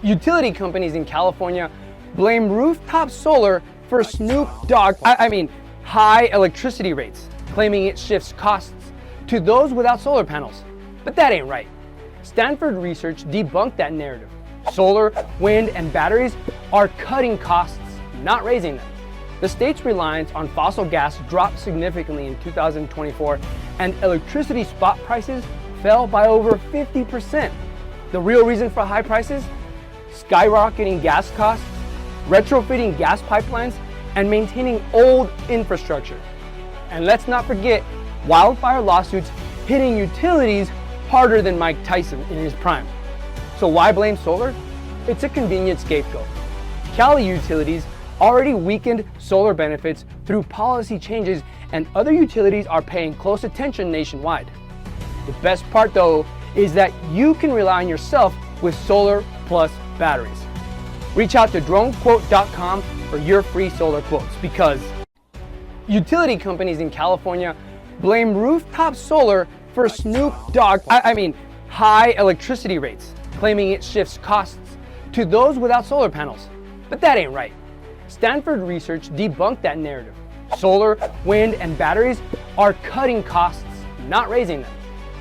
Utility companies in California blame rooftop solar for high electricity rates, claiming it shifts costs to those without solar panels. But that ain't right. Stanford research debunked that narrative. Solar, wind, and batteries are cutting costs, not raising them. The state's reliance on fossil gas dropped significantly in 2024, and electricity spot prices fell by over 50%. The real reason for high prices? Skyrocketing gas costs, retrofitting gas pipelines, and maintaining old infrastructure. And let's not forget wildfire lawsuits hitting utilities harder than Mike Tyson in his prime. So why blame solar? It's a convenient scapegoat. Cali utilities already weakened solar benefits through policy changes, and other utilities are paying close attention nationwide. The best part though is that you can rely on yourself with solar plus batteries. Reach out to dronequote.com for your free solar quotes, because utility companies in California blame rooftop solar for high electricity rates, claiming it shifts costs to those without solar panels. But that ain't right. Stanford research debunked that narrative. Solar, wind, and batteries are cutting costs, not raising them.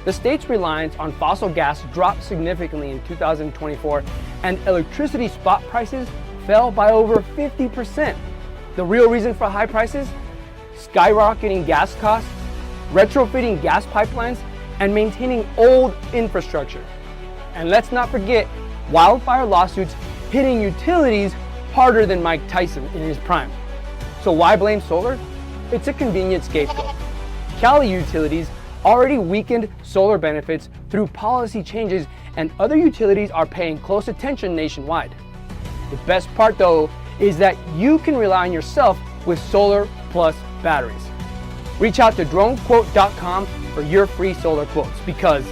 The state's reliance on fossil gas dropped significantly in 2024, and electricity spot prices fell by over 50%. The real reason for high prices? Skyrocketing gas costs, retrofitting gas pipelines, and maintaining old infrastructure. And let's not forget wildfire lawsuits hitting utilities harder than Mike Tyson in his prime. So why blame solar? It's a convenient scapegoat. Cali utilities already weakened solar benefits through policy changes, and other utilities are paying close attention nationwide. The best part though is that you can rely on yourself with solar plus batteries. Reach out to dronequote.com for your free solar quotes, because